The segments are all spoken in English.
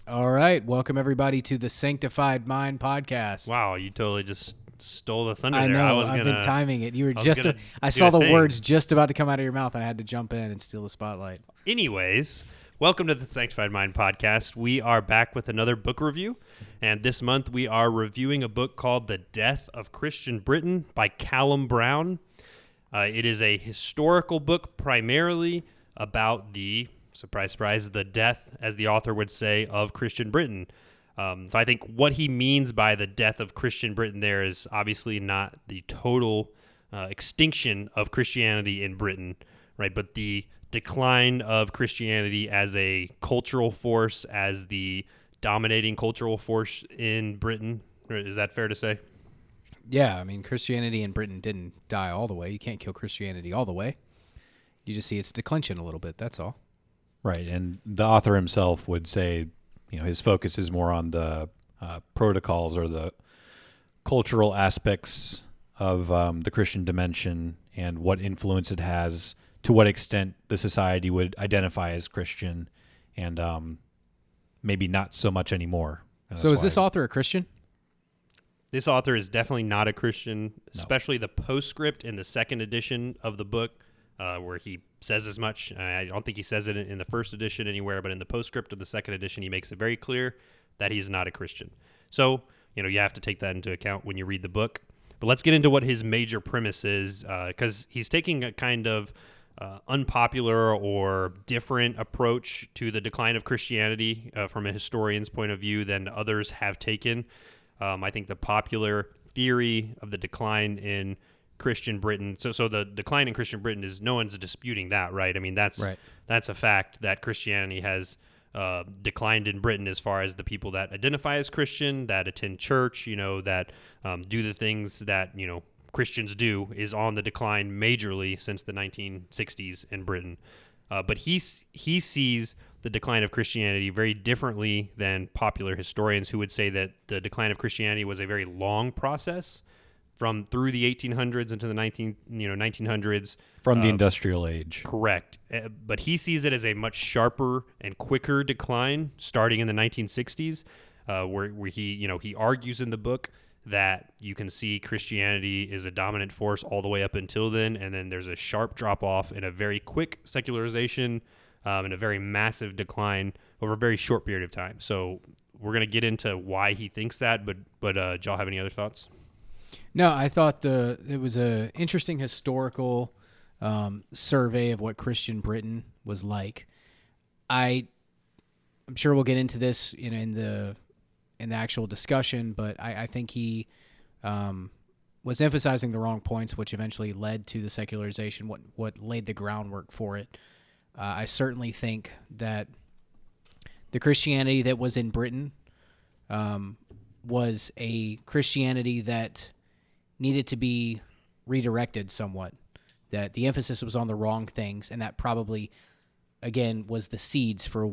All right, welcome everybody to the Sanctified Mind podcast. Wow, you totally just stole the thunder I there. know, I've been timing it. You were just, I do saw a the thing. words just about to come out of your mouth, and I had to jump in and steal the spotlight. Anyways, welcome to the Sanctified Mind podcast. We are back with another book review, and this month we are reviewing a book called The Death of Christian Britain by Callum Brown. It is a historical book primarily about the, surprise, surprise, the death, as the author would say, of Christian Britain. So I think what he means by the death of Christian Britain there is obviously not the total extinction of Christianity in Britain, right? But the decline of Christianity as a cultural force, as the dominating cultural force in Britain. Is that fair to say? Yeah, I mean, Christianity in Britain didn't die all the way. You can't kill Christianity all the way. You just see its declension a little bit, that's all. Right, and the author himself would say, his focus is more on the protocols or the cultural aspects of the Christian dimension and what influence it has, to what extent the society would identify as Christian, and maybe not so much anymore. So is this author a Christian? This author is definitely not a Christian, especially the postscript in the second edition of the book, where he says as much. I don't think he says it in the first edition anywhere, but in the postscript of the second edition, he makes it very clear that he's not a Christian. So, you have to take that into account when you read the book. But let's get into what his major premise is, because he's taking a kind of unpopular or different approach to the decline of Christianity from a historian's point of view than others have taken. I think the popular theory of the decline in Christian Britain, so the decline in Christian Britain is, no one's disputing that, right? I mean, that's a fact that Christianity has declined in Britain as far as the people that identify as Christian, that attend church, that do the things that, Christians do, is on the decline majorly since the 1960s in Britain. But he sees the decline of Christianity very differently than popular historians, who would say that the decline of Christianity was a very long process through the 1800s into the 1900s. From the industrial age. Correct. But he sees it as a much sharper and quicker decline starting in the 1960s, where he argues in the book that you can see Christianity is a dominant force all the way up until then, and then there's a sharp drop-off and a very quick secularization and a very massive decline over a very short period of time. So we're going to get into why he thinks that, but do y'all have any other thoughts? No, I thought it was an interesting historical survey of what Christian Britain was like. I'm sure we'll get into this in the actual discussion, but I think he was emphasizing the wrong points, which eventually led to the secularization, what laid the groundwork for it. I certainly think that the Christianity that was in Britain was a Christianity that needed to be redirected somewhat, that the emphasis was on the wrong things, and that probably, again, was the seeds for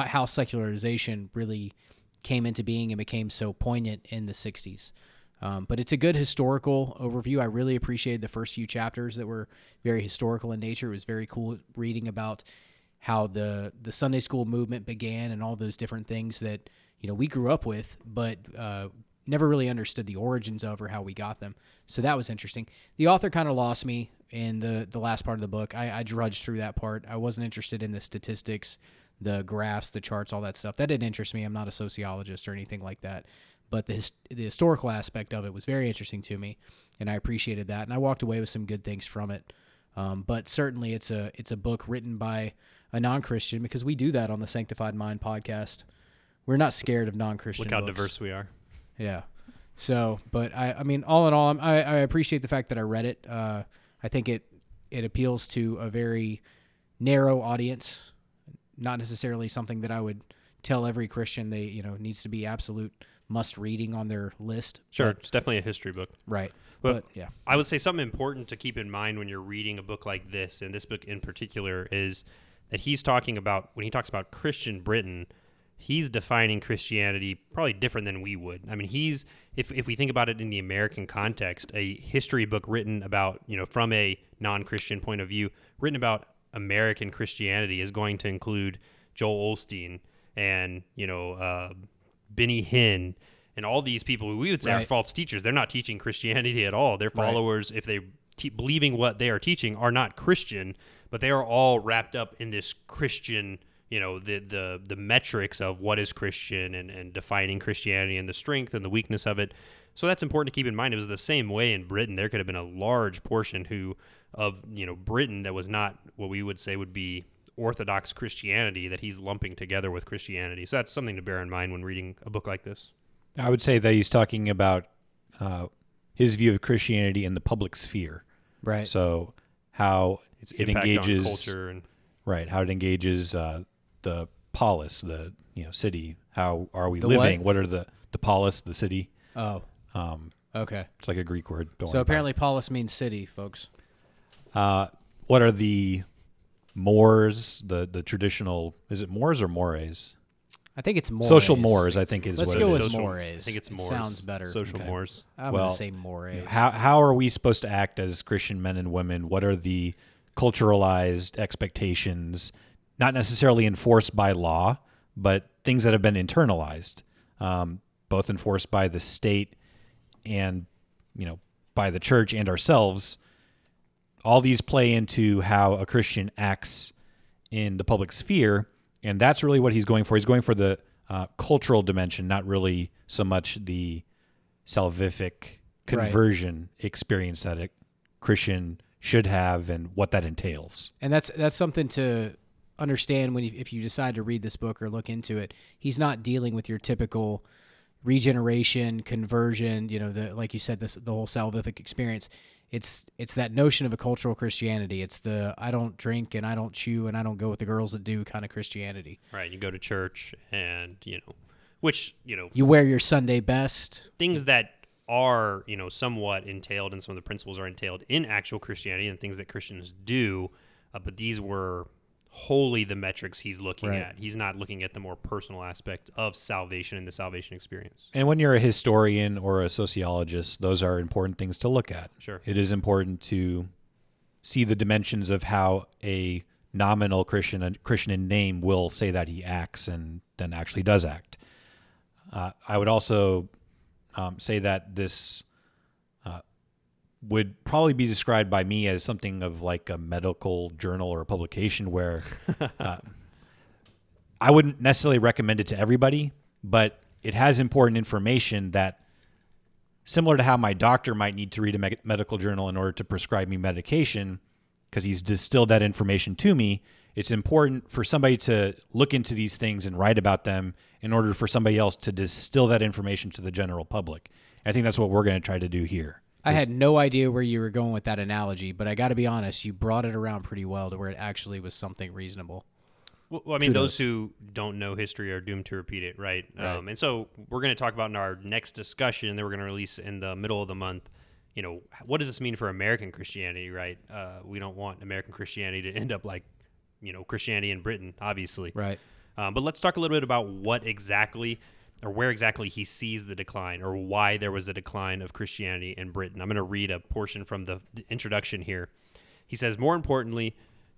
how secularization really came into being and became so poignant in the 60s. But it's a good historical overview. I really appreciated the first few chapters that were very historical in nature. It was very cool reading about how the Sunday school movement began and all those different things that we grew up with, but never really understood the origins of or how we got them. So that was interesting. The author kind of lost me in the last part of the book. I drudged through that part. I wasn't interested in the statistics, the graphs, the charts, all that stuff. That didn't interest me. I'm not a sociologist or anything like that. But the historical aspect of it was very interesting to me, and I appreciated that. And I walked away with some good things from it. But certainly it's a book written by a non-Christian, because we do that on the Sanctified Mind podcast. We're not scared of non-Christian books. Look how diverse we are. Yeah. So, but I mean, all in all, I appreciate the fact that I read it. I think it appeals to a very narrow audience, not necessarily something that I would tell every Christian needs to be absolute must reading on their list. Sure, it's definitely a history book. Right. But yeah. I would say something important to keep in mind when you're reading a book like this, and this book in particular, is that he's talking about, when he talks about Christian Britain, he's defining Christianity probably different than we would. I mean, if we think about it in the American context, a history book written about, from a non-Christian point of view, written about American Christianity is going to include Joel Osteen and Benny Hinn, and all these people who we would say are false teachers. They're not teaching Christianity at all. Their followers, if they believing what they are teaching, are not Christian, but they are all wrapped up in this Christian, the metrics of what is Christian and defining Christianity and the strength and the weakness of it. So that's important to keep in mind. It was the same way in Britain. There could have been a large portion of Britain that was not what we would say would be Orthodox Christianity that he's lumping together with Christianity. So that's something to bear in mind when reading a book like this. I would say that he's talking about his view of Christianity in the public sphere. Right. So how it engages on culture and how it engages the polis, the city. How are we The living? What are the polis, the city? Oh. Okay. It's like a Greek word. So apparently polis means city, folks. What are the mores, the traditional, is it mores or mores? I think it's mores. Social mores, I think is Let's what go it with is. mores. I think it's It mores. sounds better. Social mores. I'm going to say mores. How are we supposed to act as Christian men and women? What are the culturalized expectations, not necessarily enforced by law, but things that have been internalized, both enforced by the state and by the church and ourselves? All these play into how a Christian acts in the public sphere, and that's really what he's going for. He's going for the cultural dimension, not really so much the salvific conversion experience that a Christian should have and what that entails. And that's something to understand if you decide to read this book or look into it. He's not dealing with your typical regeneration, conversion, like you said, the whole salvific experience. It's that notion of a cultural Christianity. It's the I don't drink and I don't chew and I don't go with the girls that do kind of Christianity. Right. You go to church and, which, you wear your Sunday best. Things that are, somewhat entailed and some of the principles are entailed in actual Christianity and things that Christians do. But these were wholly the metrics he's looking at. He's not looking at the more personal aspect of salvation and the salvation experience. And when you're a historian or a sociologist, those are important things to look at. Sure. It is important to see the dimensions of how a nominal Christian in name will say that he acts and then actually does act. I would also say that this would probably be described by me as something of like a medical journal or a publication where I wouldn't necessarily recommend it to everybody, but it has important information that, similar to how my doctor might need to read a medical journal in order to prescribe me medication, because he's distilled that information to me, it's important for somebody to look into these things and write about them in order for somebody else to distill that information to the general public. I think that's what we're going to try to do here. I had no idea where you were going with that analogy, but I got to be honest, you brought it around pretty well to where it actually was something reasonable. Well, I mean, those who don't know history are doomed to repeat it, right? And so we're going to talk about in our next discussion that we're going to release in the middle of the month, what does this mean for American Christianity, right? We don't want American Christianity to end up like, Christianity in Britain, obviously. Right. But let's talk a little bit about what exactly or where exactly he sees the decline or why there was a decline of Christianity in Britain. I'm going to read a portion from the introduction here. He says, more importantly,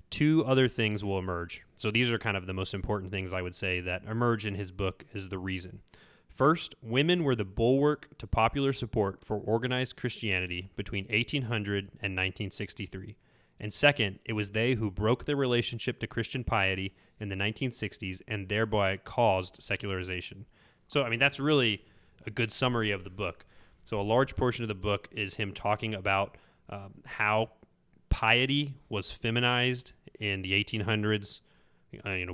two other things will emerge. So these are kind of the most important things I would say that emerge in his book is the reason. First, women were the bulwark to popular support for organized Christianity between 1800 and 1963. And second, it was they who broke their relationship to Christian piety in the 1960s and thereby caused secularization. So, I mean, that's really a good summary of the book. So a large portion of the book is him talking about how piety was feminized in the 1800s,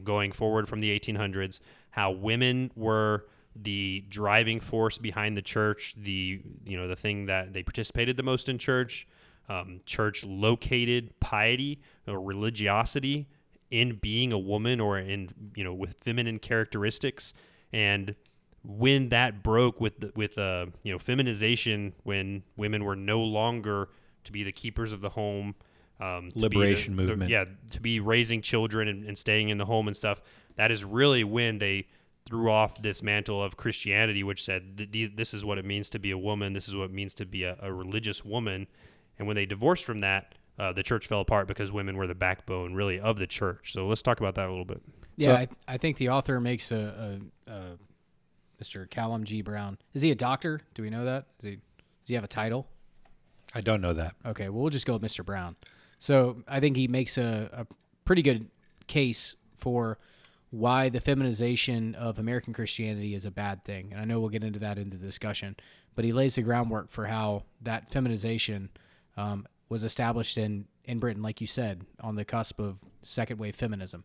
going forward from the 1800s, how women were the driving force behind the church, the thing that they participated the most in church. Church located piety or religiosity in being a woman or in with feminine characteristics, and when that broke with feminization, when women were no longer to be the keepers of the home, liberation movement, to be raising children and staying in the home and stuff. That is really when they threw off this mantle of Christianity, which said this is what it means to be a woman. This is what it means to be a religious woman. And when they divorced from that, the church fell apart because women were the backbone, really, of the church. So let's talk about that a little bit. Yeah, I think the author makes a Mr. Callum G. Brown. Is he a doctor? Do we know that? Does he have a title? I don't know that. Okay, well, we'll just go with Mr. Brown. So I think he makes a pretty good case for why the feminization of American Christianity is a bad thing. And I know we'll get into that in the discussion, but he lays the groundwork for how that feminization was established in Britain, like you said, on the cusp of second wave feminism.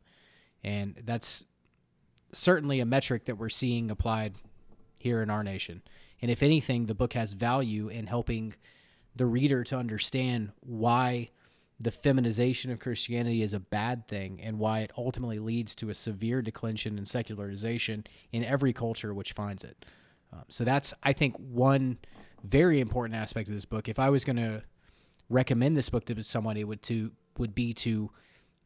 And that's certainly a metric that we're seeing applied here in our nation. And if anything, the book has value in helping the reader to understand why the feminization of Christianity is a bad thing and why it ultimately leads to a severe declension and secularization in every culture which finds it. So that's, I think, one very important aspect of this book. If I was going to recommend this book to someone, it would be to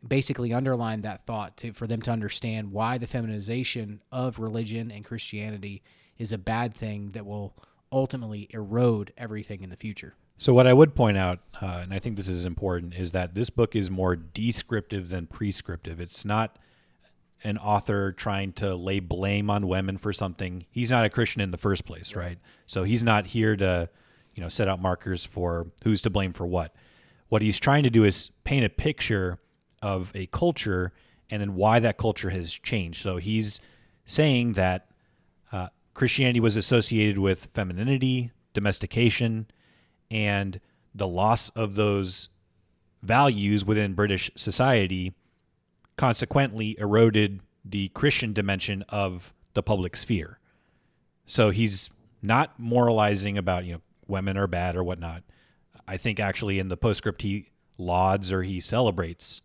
basically underline that thought for them to understand why the feminization of religion and Christianity is a bad thing that will ultimately erode everything in the future. So what I would point out, and I think this is important, is that this book is more descriptive than prescriptive. It's not an author trying to lay blame on women for something. He's not a Christian in the first place, right? So he's not here to, set out markers for who's to blame for what. What he's trying to do is paint a picture of a culture and then why that culture has changed. So he's saying that Christianity was associated with femininity, domestication, and the loss of those values within British society consequently eroded the Christian dimension of the public sphere. So he's not moralizing about, women are bad or whatnot. I think actually in the postscript he lauds or he celebrates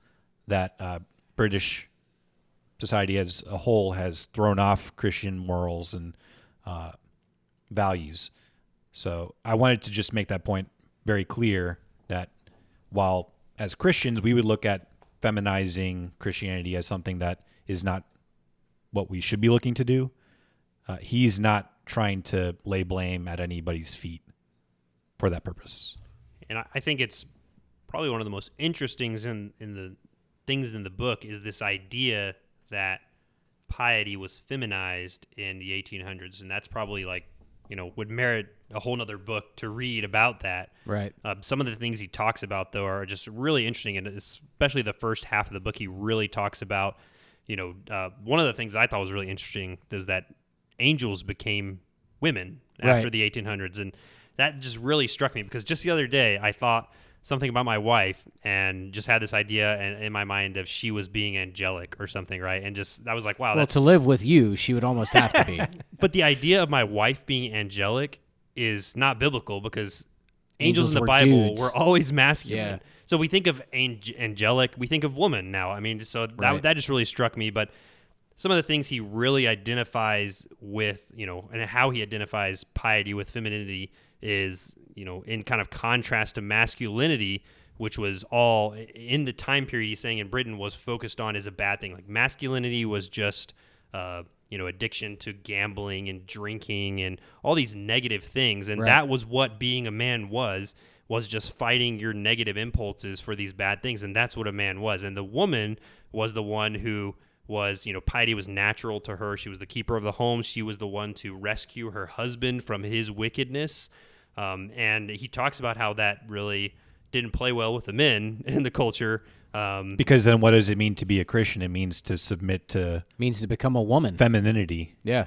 that British society as a whole has thrown off Christian morals and values. So I wanted to just make that point very clear that while as Christians we would look at feminizing Christianity as something that is not what we should be looking to do, he's not trying to lay blame at anybody's feet for that purpose. And I think it's probably one of the most interesting in the things in the book is this idea that piety was feminized in the 1800s, and that's probably would merit a whole nother book to read about that. Right. Some of the things he talks about, though, are just really interesting, and especially the first half of the book, he really talks about, one of the things I thought was really interesting is that angels became women after the 1800s, and that just really struck me because just the other day I thought something about my wife and just had this idea in my mind of she was being angelic or something, right? And just I was like, wow. Well, to live with you, she would almost have to be. But the idea of my wife being angelic is not biblical because angels in the Bible were always masculine. Yeah. So we think of angelic, we think of woman now. I mean, so that just really struck me. But some of the things he really identifies with, and how he identifies piety with femininity is, in kind of contrast to masculinity, which was all in the time period he's saying in Britain was focused on as a bad thing. Like masculinity was just, addiction to gambling and drinking and all these negative things. And that was what being a man was just fighting your negative impulses for these bad things. And that's what a man was. And the woman was the one who was, piety was natural to her. She was the keeper of the home. She was the one to rescue her husband from his wickedness. And he talks about how that really didn't play well with the men in the culture. Because then what does it mean to be a Christian? It means to submit to... It means to become a woman. Femininity. Yeah.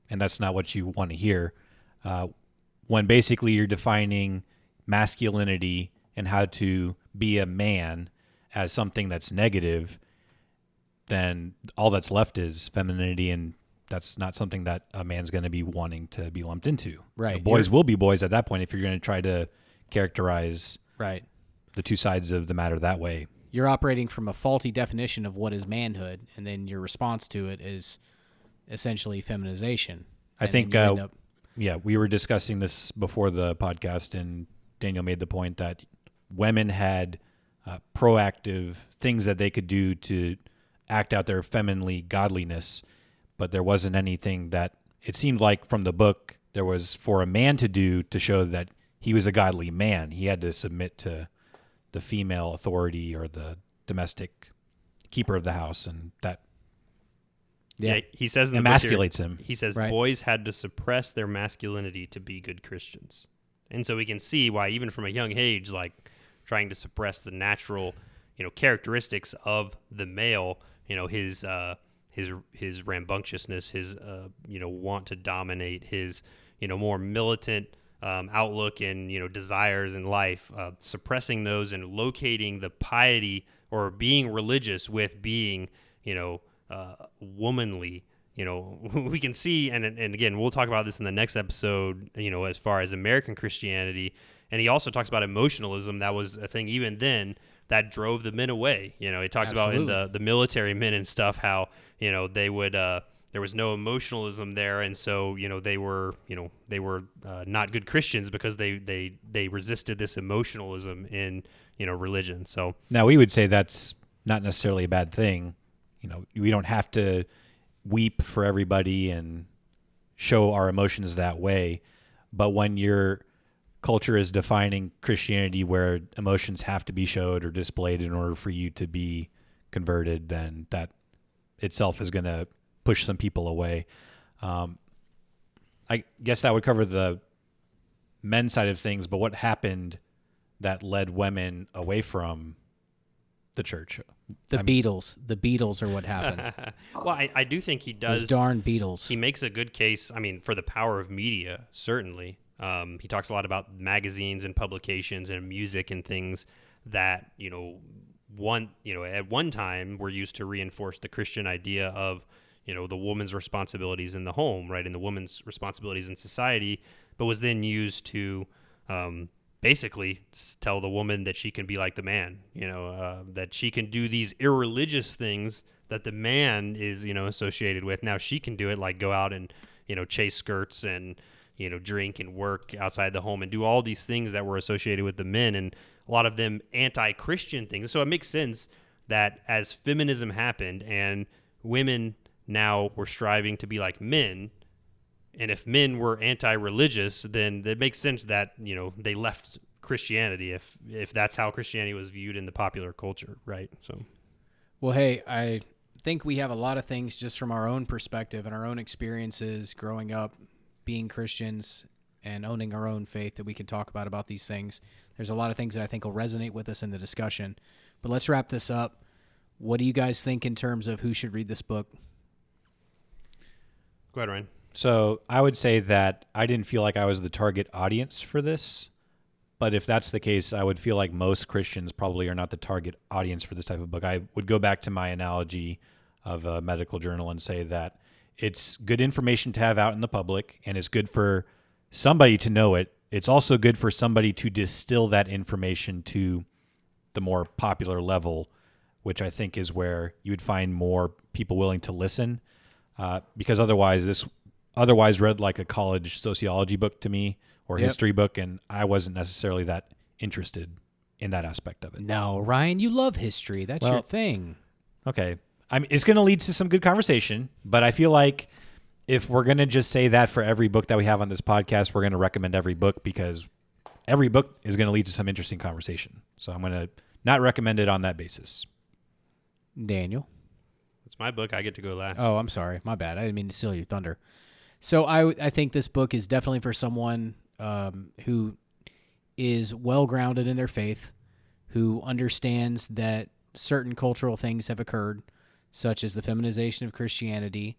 And that's not what you want to hear. When basically you're defining masculinity and how to be a man as something that's negative, then all that's left is femininity, and that's not something that a man's going to be wanting to be lumped into. Right. Boys will be boys at that point if you're going to try to characterize the two sides of the matter that way. You're operating from a faulty definition of what is manhood, and then your response to it is essentially feminization. I think, we were discussing this before the podcast, and Daniel made the point that women had proactive things that they could do to act out their femininely godliness, but there wasn't anything that it seemed like from the book there was for a man to do to show that he was a godly man. He had to submit to the female authority or the domestic keeper of the house, and that Yeah, he says in the book here, emasculates him. he says Right. boys had to suppress their masculinity to be good Christians. And so we can see why even from a young age, like trying to suppress the natural, characteristics of the male, his rambunctiousness, his want to dominate, his more militant outlook and desires in life, suppressing those and locating the piety or being religious with being womanly. We can see, and again, we'll talk about this in the next episode, as far as American Christianity. And he also talks about emotionalism. That was a thing even then that drove the men away. He talks Absolutely. about in the military men and stuff, how, they would, there was no emotionalism there. And so, they were not good Christians because they resisted this emotionalism in, religion. So Now, we would say that's not necessarily a bad thing. We don't have to weep for everybody and show our emotions that way. But when your culture is defining Christianity where emotions have to be showed or displayed in order for you to be converted, then that itself is going to push some people away. I guess that would cover the men's side of things, but what happened that led women away from the church? The Beatles are what happened. well, I do think he does. Those darn Beatles. He makes a good case, for the power of media, certainly. He talks a lot about magazines and publications and music and things that, at one time were used to reinforce the Christian idea of, the woman's responsibilities in the home, right, and the woman's responsibilities in society, but was then used to basically tell the woman that she can be like the man, that she can do these irreligious things that the man is, associated with. Now she can do it, like go out and, chase skirts and, drink and work outside the home and do all these things that were associated with the men, and a lot of them anti-Christian things. So it makes sense that as feminism happened and women now were striving to be like men, and if men were anti-religious, then it makes sense that, they left Christianity if that's how Christianity was viewed in the popular culture, right? So, Well, hey, I think we have a lot of things just from our own perspective and our own experiences growing up, being Christians and owning our own faith that we can talk about these things. There's a lot of things that I think will resonate with us in the discussion. But let's wrap this up. What do you guys think in terms of who should read this book? go ahead, Ryan. So I would say that I didn't feel like I was the target audience for this, but if that's the case, I would feel like most Christians probably are not the target audience for this type of book. I would go back to my analogy of a medical journal and say that it's good information to have out in the public, and it's good for somebody to know it. It's also good for somebody to distill that information to the more popular level, which I think is where you would find more people willing to listen, because otherwise read like a college sociology book to me or history book, and I wasn't necessarily that interested in that aspect of it. No, Ryan, you love history. That's your thing. Okay. It's going to lead to some good conversation, but I feel like if we're going to just say that for every book that we have on this podcast, we're going to recommend every book because every book is going to lead to some interesting conversation. So I'm going to not recommend it on that basis. Daniel? It's my book. I get to go last. Oh, I'm sorry. My bad. I didn't mean to steal your thunder. So I think this book is definitely for someone who is well-grounded in their faith, who understands that certain cultural things have occurred, such as the feminization of Christianity,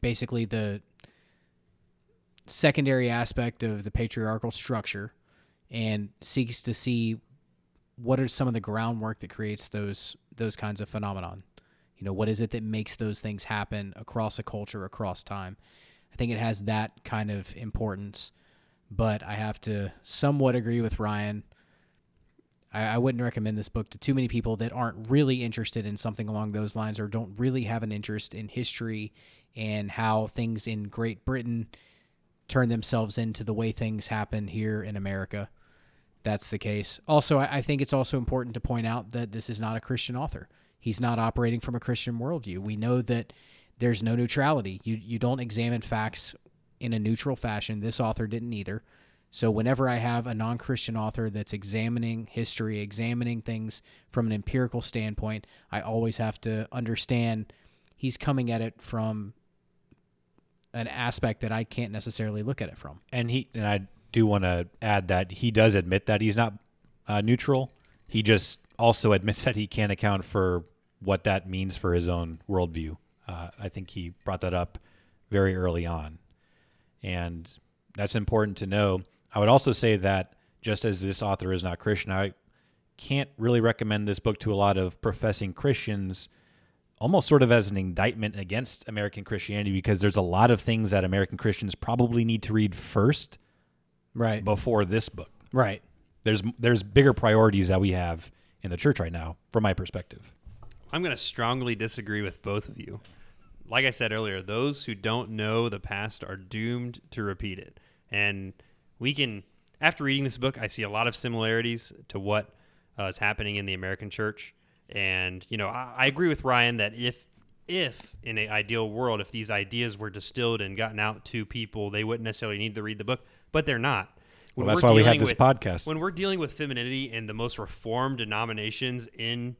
basically the secondary aspect of the patriarchal structure, and seeks to see what are some of the groundwork that creates those kinds of phenomenon. What is it that makes those things happen across a culture, across time? I think it has that kind of importance, but I have to somewhat agree with Ryan. I wouldn't recommend this book to too many people that aren't really interested in something along those lines or don't really have an interest in history and how things in Great Britain turn themselves into the way things happen here in America. That's the case. Also, I think it's also important to point out that this is not a Christian author. He's not operating from a Christian worldview. We know that there's no neutrality. You don't examine facts in a neutral fashion. This author didn't either. So whenever I have a non-Christian author that's examining history, examining things from an empirical standpoint, I always have to understand he's coming at it from an aspect that I can't necessarily look at it from. And I do want to add that he does admit that he's not neutral. He just also admits that he can't account for what that means for his own worldview. I think he brought that up very early on. And that's important to know. I would also say that just as this author is not Christian, I can't really recommend this book to a lot of professing Christians, almost sort of as an indictment against American Christianity, because there's a lot of things that American Christians probably need to read first, right, before this book. Right. There's bigger priorities that we have in the church right now, from my perspective. I'm going to strongly disagree with both of you. Like I said earlier, those who don't know the past are doomed to repeat it. And we can, after reading this book, I see a lot of similarities to what is happening in the American church. And, I agree with Ryan that if in an ideal world, if these ideas were distilled and gotten out to people, they wouldn't necessarily need to read the book, but they're not. Well, that's why we have this podcast. When we're dealing with femininity in the most reformed denominations in,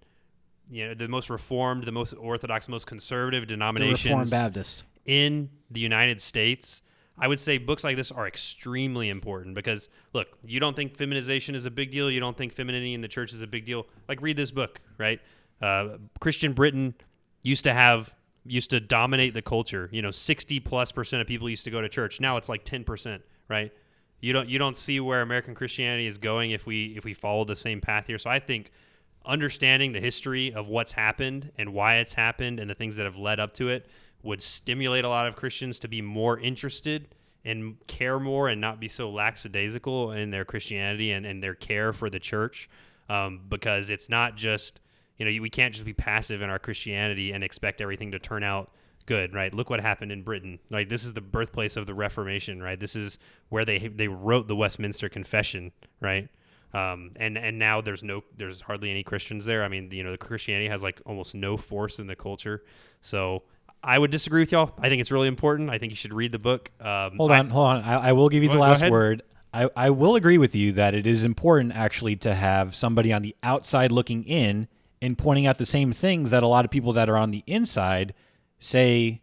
the most reformed, the most orthodox, most conservative denominations. The Reformed Baptist. In the United States, I would say books like this are extremely important because, look, you don't think feminization is a big deal. You don't think femininity in the church is a big deal. Like, read this book, right? Christian Britain used to dominate the culture. 60+% of people used to go to church. Now it's like 10%, right? You don't see where American Christianity is going if we follow the same path here. So I think understanding the history of what's happened and why it's happened and the things that have led up to it would stimulate a lot of Christians to be more interested and care more and not be so lackadaisical in their Christianity and their care for the church, because it's not just, we can't just be passive in our Christianity and expect everything to turn out good, right? Look what happened in Britain. Like, this is the birthplace of the Reformation, right? This is where they wrote the Westminster Confession, right? And now there's hardly any Christians there. I mean, the Christianity has like almost no force in the culture. So I would disagree with y'all. I think it's really important. I think you should read the book. Hold on. I will give you the last word. I will agree with you that it is important actually to have somebody on the outside looking in and pointing out the same things that a lot of people that are on the inside say,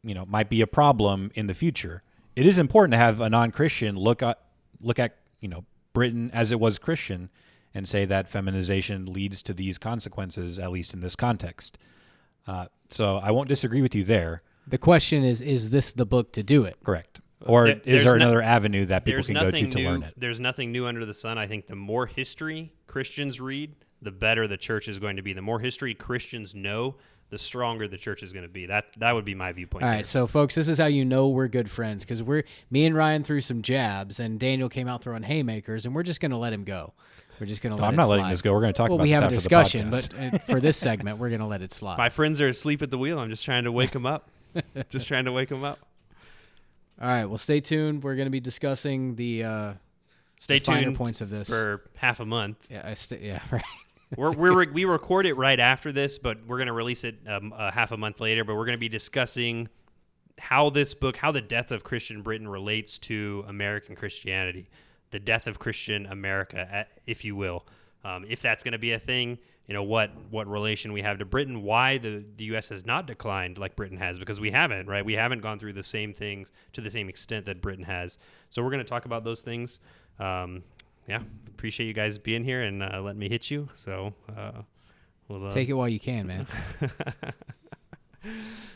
might be a problem in the future. It is important to have a non-Christian look at Britain as it was Christian and say that feminization leads to these consequences, at least in this context. So I won't disagree with you there. The question is this the book to do it? Correct. Or is there another avenue that people can go to learn it? There's nothing new under the sun. I think the more history Christians read, the better the church is going to be. The more history Christians know, the stronger the church is going to be. That would be my viewpoint. All there. right, so folks, this is how you know we're good friends, because me and Ryan threw some jabs, and Daniel came out throwing haymakers, and we're just going to let him go. We're just going to let it slide. I'm not letting this go. We're going to talk about we this have after a discussion, the podcast. but for this segment, we're going to let it slide. My friends are asleep at the wheel. I'm just trying to wake them up. All right, well, stay tuned. We're going to be discussing the finer points of this for half a month. Yeah, right. We record it right after this, but we're going to release it half a month later. But we're going to be discussing how the death of Christian Britain relates to American Christianity, the death of Christian America, if you will. If that's going to be a thing, what relation we have to Britain, why the U.S. has not declined like Britain has, because we haven't, right? We haven't gone through the same things to the same extent that Britain has. So we're going to talk about those things. Yeah, appreciate you guys being here and letting me hit you. So we'll take it while you can, man.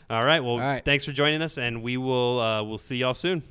All right. Well, thanks for joining us, and we'll see y'all soon.